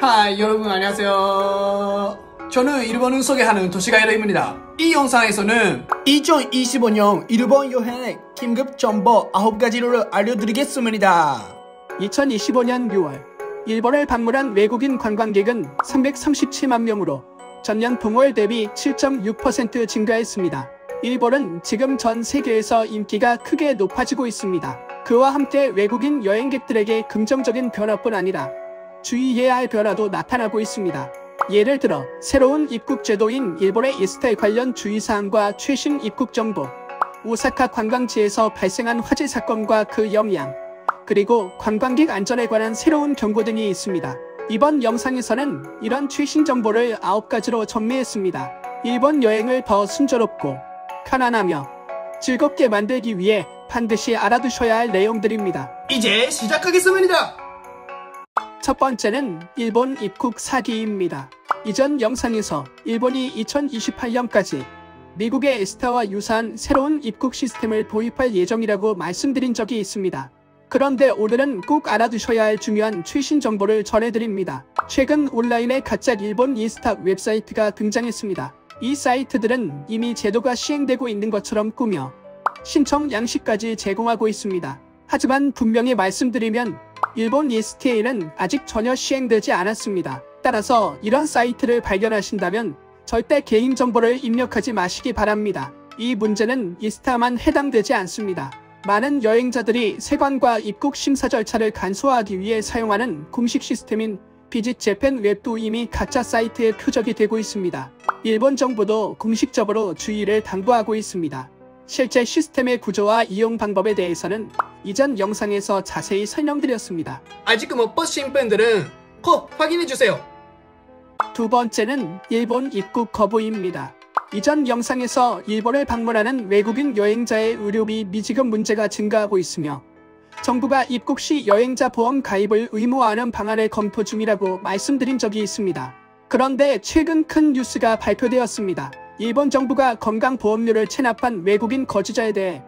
하이 여러분 안녕하세요. 저는 일본을 소개하는 도시가이러입니다. 이 영상에서는 2025년 일본 여행 긴급 정보 9가지를 알려드리겠습니다. 2025년 6월 일본을 방문한 외국인 관광객은 337만 명으로 전년 동월 대비 7.6% 증가했습니다. 일본은 지금 전 세계에서 인기가 크게 높아지고 있습니다. 그와 함께 외국인 여행객들에게 긍정적인 변화뿐 아니라 주의해야 할 변화도 나타나고 있습니다. 예를 들어 새로운 입국 제도인 일본의 이스타에 관련 주의사항과 최신 입국 정보, 오사카 관광지에서 발생한 화재 사건과 그 영향, 그리고 관광객 안전에 관한 새로운 경고 등이 있습니다. 이번 영상에서는 이런 최신 정보를 9가지로 정리했습니다. 일본 여행을 더 순조롭고 편안하며 즐겁게 만들기 위해 반드시 알아두셔야 할 내용들입니다. 이제 시작하겠습니다. 첫 번째는 일본 입국 사기입니다. 이전 영상에서 일본이 2028년까지 미국의 에스타와 유사한 새로운 입국 시스템을 도입할 예정이라고 말씀드린 적이 있습니다. 그런데 오늘은 꼭 알아두셔야 할 중요한 최신 정보를 전해드립니다. 최근 온라인에 가짜 일본 이스타 웹사이트가 등장했습니다. 이 사이트들은 이미 제도가 시행되고 있는 것처럼 꾸며 신청 양식까지 제공하고 있습니다. 하지만 분명히 말씀드리면 일본 이스타에는 아직 전혀 시행되지 않았습니다. 따라서 이런 사이트를 발견하신다면 절대 개인정보를 입력하지 마시기 바랍니다. 이 문제는 이스타만 해당되지 않습니다. 많은 여행자들이 세관과 입국 심사 절차를 간소화하기 위해 사용하는 공식 시스템인 비짓 재팬 웹도 이미 가짜 사이트의 표적이 되고 있습니다. 일본 정부도 공식적으로 주의를 당부하고 있습니다. 실제 시스템의 구조와 이용 방법에 대해서는 이전 영상에서 자세히 설명드렸습니다. 아직 못 보신 분들은 꼭 확인해주세요. 두 번째는 일본 입국 거부입니다. 이전 영상에서 일본을 방문하는 외국인 여행자의 의료비 미지급 문제가 증가하고 있으며 정부가 입국 시 여행자 보험 가입을 의무화하는 방안을 검토 중이라고 말씀드린 적이 있습니다. 그런데 최근 큰 뉴스가 발표되었습니다. 일본 정부가 건강보험료를 체납한 외국인 거주자에 대해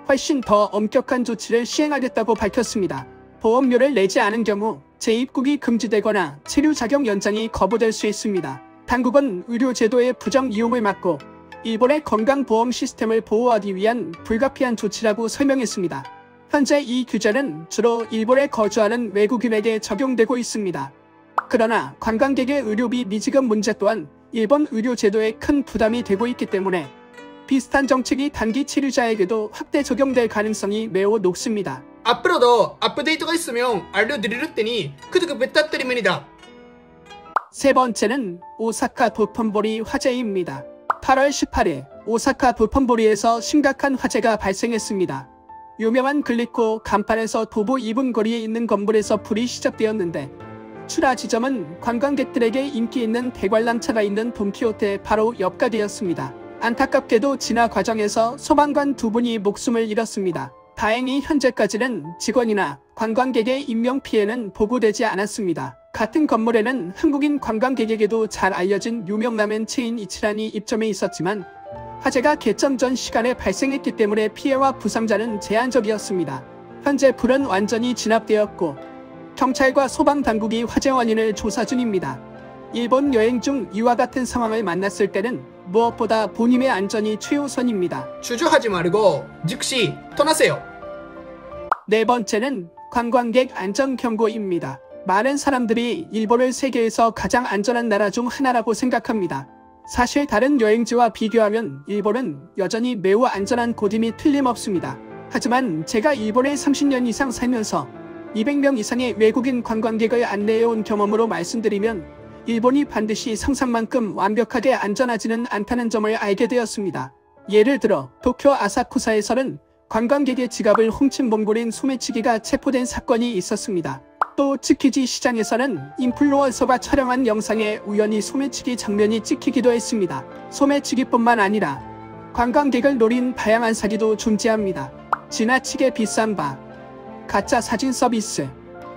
훨씬 더 엄격한 조치를 시행하겠다고 밝혔습니다. 보험료를 내지 않은 경우 재입국이 금지되거나 체류 자격 연장이 거부될 수 있습니다. 당국은 의료제도의 부정 이용을 막고 일본의 건강보험 시스템을 보호하기 위한 불가피한 조치라고 설명했습니다. 현재 이 규제는 주로 일본에 거주하는 외국인에게 적용되고 있습니다. 그러나 관광객의 의료비 미지급 문제 또한 일본 의료제도에 큰 부담이 되고 있기 때문에 비슷한 정책이 단기 체류자에게도 확대 적용될 가능성이 매우 높습니다. 앞으로도 업데이트가 있으면 알려드릴 테니 구독 부탁드립니다. 세 번째는 오사카 도톤보리 화재입니다. 8월 18일 오사카 도톤보리에서 심각한 화재가 발생했습니다. 유명한 글리코 간판에서 도보 2분 거리에 있는 건물에서 불이 시작되었는데 출하 지점은 관광객들에게 인기 있는 대관람차가 있는 돈키호테 바로 옆가 되었습니다. 안타깝게도 진화 과정에서 소방관 2분이 목숨을 잃었습니다. 다행히 현재까지는 직원이나 관광객의 인명피해는 보고되지 않았습니다. 같은 건물에는 한국인 관광객에게도 잘 알려진 유명 라멘 체인 이치란이 입점해 있었지만 화재가 개점 전 시간에 발생했기 때문에 피해와 부상자는 제한적이었습니다. 현재 불은 완전히 진압되었고 경찰과 소방당국이 화재 원인을 조사 중입니다. 일본 여행 중 이와 같은 상황을 만났을 때는 무엇보다 본인의 안전이 최우선입니다. 주저하지 말고 즉시 떠나세요. 네 번째는 관광객 안전 경고입니다. 많은 사람들이 일본을 세계에서 가장 안전한 나라 중 하나라고 생각합니다. 사실 다른 여행지와 비교하면 일본은 여전히 매우 안전한 곳임이 틀림없습니다. 하지만 제가 일본에 30년 이상 살면서 200명 이상의 외국인 관광객을 안내해온 경험으로 말씀드리면 일본이 반드시 상상만큼 완벽하게 안전하지는 않다는 점을 알게 되었습니다. 예를 들어 도쿄 아사쿠사에서는 관광객의 지갑을 훔친 몽골인 소매치기가 체포된 사건이 있었습니다. 또 츠키지 시장에서는 인플루언서가 촬영한 영상에 우연히 소매치기 장면이 찍히기도 했습니다. 소매치기뿐만 아니라 관광객을 노린 다양한 사기도 존재합니다. 지나치게 비싼 바, 가짜 사진 서비스,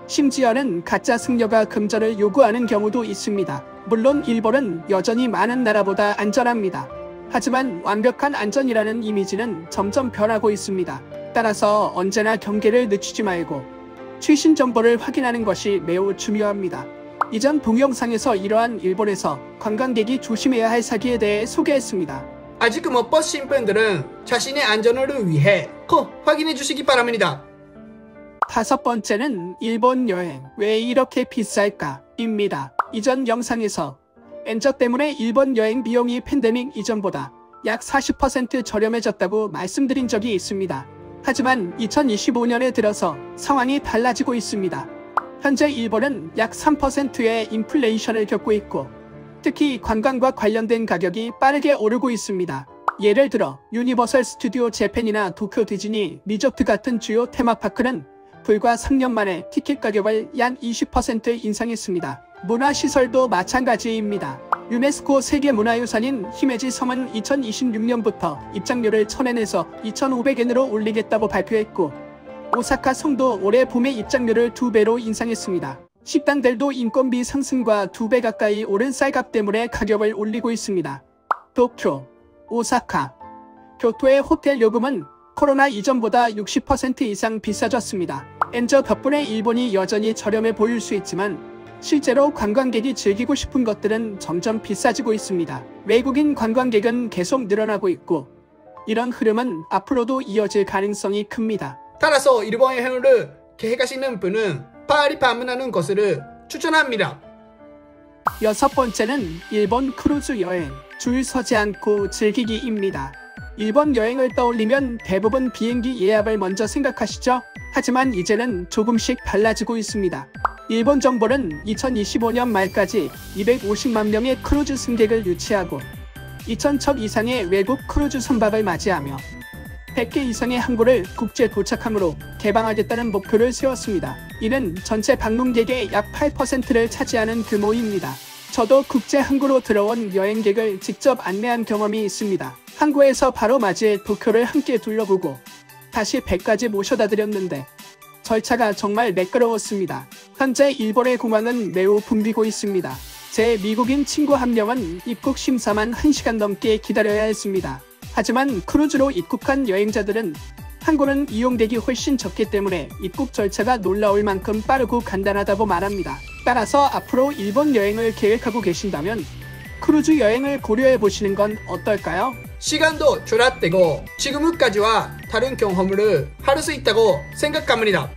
심지어는 가짜 승려가 금전을 요구하는 경우도 있습니다. 물론 일본은 여전히 많은 나라보다 안전합니다. 하지만 완벽한 안전이라는 이미지는 점점 변하고 있습니다. 따라서 언제나 경계를 늦추지 말고 최신 정보를 확인하는 것이 매우 중요합니다. 이전 동영상에서 이러한 일본에서 관광객이 조심해야 할 사기에 대해 소개했습니다. 아직 못 보신 분들은 자신의 안전을 위해 꼭 확인해 주시기 바랍니다. 다섯 번째는 일본 여행 왜 이렇게 비쌀까? 입니다. 이전 영상에서 엔저 때문에 일본 여행 비용이 팬데믹 이전보다 약 40% 저렴해졌다고 말씀드린 적이 있습니다. 하지만 2025년에 들어서 상황이 달라지고 있습니다. 현재 일본은 약 3%의 인플레이션을 겪고 있고 특히 관광과 관련된 가격이 빠르게 오르고 있습니다. 예를 들어 유니버설 스튜디오 재팬이나 도쿄 디즈니 리조트 같은 주요 테마파크는 불과 3년 만에 티켓 가격을 약 20% 인상했습니다. 문화시설도 마찬가지입니다. 유네스코 세계문화유산인 히메지 섬은 2026년부터 입장료를 1000엔에서 2500엔으로 올리겠다고 발표했고 오사카 성도 올해 봄에 입장료를 2배로 인상했습니다. 식당들도 인건비 상승과 2배 가까이 오른 쌀값 때문에 가격을 올리고 있습니다. 도쿄, 오사카, 교토의 호텔 요금은 코로나 이전보다 60% 이상 비싸졌습니다. 엔저 덕분에 일본이 여전히 저렴해 보일 수 있지만 실제로 관광객이 즐기고 싶은 것들은 점점 비싸지고 있습니다. 외국인 관광객은 계속 늘어나고 있고 이런 흐름은 앞으로도 이어질 가능성이 큽니다. 따라서 일본 여행을 계획하시는 분은 빨리 방문하는 것을 추천합니다. 여섯 번째는 일본 크루즈 여행 줄 서지 않고 즐기기입니다. 일본 여행을 떠올리면 대부분 비행기 예약을 먼저 생각하시죠? 하지만 이제는 조금씩 달라지고 있습니다. 일본 정부는 2025년 말까지 250만 명의 크루즈 승객을 유치하고 2,000척 이상의 외국 크루즈 선박을 맞이하며 100개 이상의 항구를 국제 도착함으로 개방하겠다는 목표를 세웠습니다. 이는 전체 방문객의 약 8%를 차지하는 규모입니다. 저도 국제 항구로 들어온 여행객을 직접 안내한 경험이 있습니다. 항구에서 바로 맞이해 도쿄를 함께 둘러보고 다시 배까지 모셔다 드렸는데 절차가 정말 매끄러웠습니다. 현재 일본의 공항은 매우 붐비고 있습니다. 제 미국인 친구 한 명은 입국 심사만 1시간 넘게 기다려야 했습니다. 하지만 크루즈로 입국한 여행자들은 항구는 이용객이 훨씬 적기 때문에 입국 절차가 놀라울 만큼 빠르고 간단하다고 말합니다. 따라서 앞으로 일본 여행을 계획하고 계신다면 크루즈 여행을 고려해 보시는 건 어떨까요? 시간도 줄어들고 지금까지와 다른 경험을 할 수 있다고 생각합니다.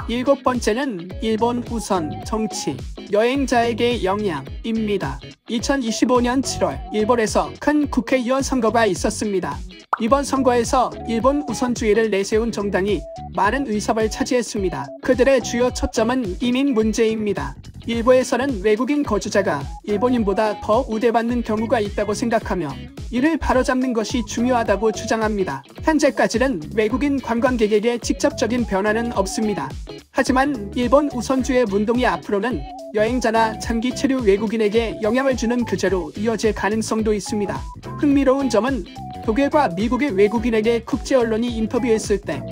일곱 번째는 일본 우선 정치, 여행자에게 영향입니다. 2025년 7월 일본에서 큰 국회의원 선거가 있었습니다. 이번 선거에서 일본 우선주의를 내세운 정당이 많은 의석을 차지했습니다. 그들의 주요 초점은 이민 문제입니다. 일부에서는 외국인 거주자가 일본인보다 더 우대받는 경우가 있다고 생각하며 이를 바로잡는 것이 중요하다고 주장합니다. 현재까지는 외국인 관광객에게 직접적인 변화는 없습니다. 하지만 일본 우선주의 운동이 앞으로는 여행자나 장기 체류 외국인에게 영향을 주는 규제로 이어질 가능성도 있습니다. 흥미로운 점은 독일과 미국의 외국인에게 국제 언론이 인터뷰했을 때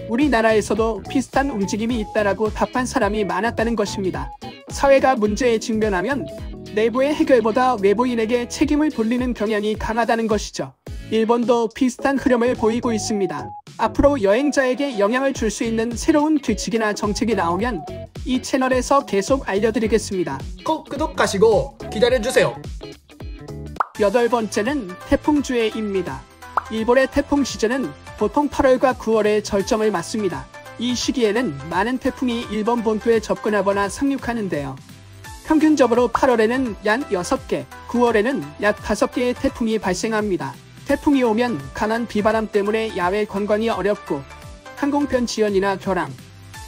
우리나라에서도 비슷한 움직임이 있다라고 답한 사람이 많았다는 것입니다. 사회가 문제에 직면하면 내부의 해결보다 외부인에게 책임을 돌리는 경향이 강하다는 것이죠. 일본도 비슷한 흐름을 보이고 있습니다. 앞으로 여행자에게 영향을 줄 수 있는 새로운 규칙이나 정책이 나오면 이 채널에서 계속 알려드리겠습니다. 꼭 구독하시고 기다려주세요. 여덟 번째는 태풍주의입니다. 일본의 태풍 시즌은 보통 8월과 9월에 절정을 맞습니다. 이 시기에는 많은 태풍이 일본 본토에 접근하거나 상륙하는데요. 평균적으로 8월에는 약 6개, 9월에는 약 5개의 태풍이 발생합니다. 태풍이 오면 강한 비바람 때문에 야외 관광이 어렵고 항공편 지연이나 결항,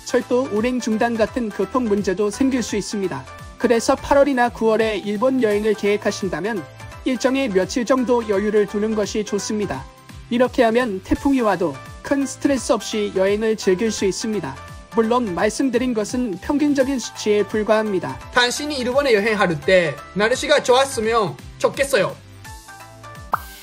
철도 운행 중단 같은 교통 문제도 생길 수 있습니다. 그래서 8월이나 9월에 일본 여행을 계획하신다면 일정에 며칠 정도 여유를 두는 것이 좋습니다. 이렇게 하면 태풍이 와도 큰 스트레스 없이 여행을 즐길 수 있습니다. 물론 말씀드린 것은 평균적인 수치에 불과합니다. 당신이 일본에 여행할 때 날씨가 좋았으면 좋겠어요.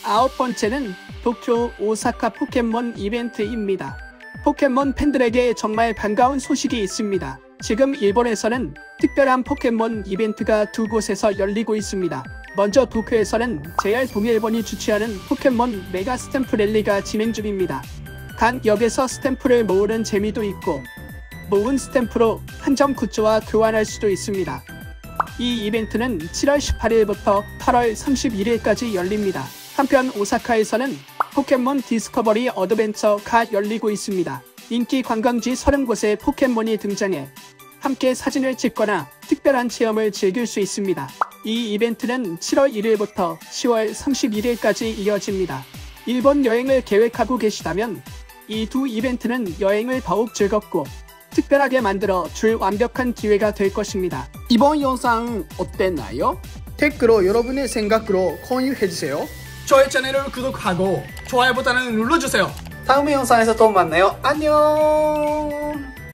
아홉 번째는 도쿄, 오사카 포켓몬 이벤트입니다. 포켓몬 팬들에게 정말 반가운 소식이 있습니다. 지금 일본에서는 특별한 포켓몬 이벤트가 두 곳에서 열리고 있습니다. 먼저 도쿄에서는 JR 동일본이 주최하는 포켓몬 메가 스탬프 랠리가 진행 중입니다. 각 역에서 스탬프를 모으는 재미도 있고 모은 스탬프로 한정 굿즈와 교환할 수도 있습니다. 이 이벤트는 7월 18일부터 8월 31일까지 열립니다. 한편 오사카에서는 포켓몬 디스커버리 어드벤처가 열리고 있습니다. 인기 관광지 30곳에 포켓몬이 등장해 함께 사진을 찍거나 특별한 체험을 즐길 수 있습니다. 이 이벤트는 7월 1일부터 10월 31일까지 이어집니다. 일본 여행을 계획하고 계시다면 이 두 이벤트는 여행을 더욱 즐겁고 특별하게 만들어 줄 완벽한 기회가 될 것입니다. 이번 영상 어땠나요? 댓글로 여러분의 생각으로 공유해주세요. 저의 채널을 구독하고 좋아요 버튼을 눌러주세요. 다음 영상에서 또 만나요. 안녕.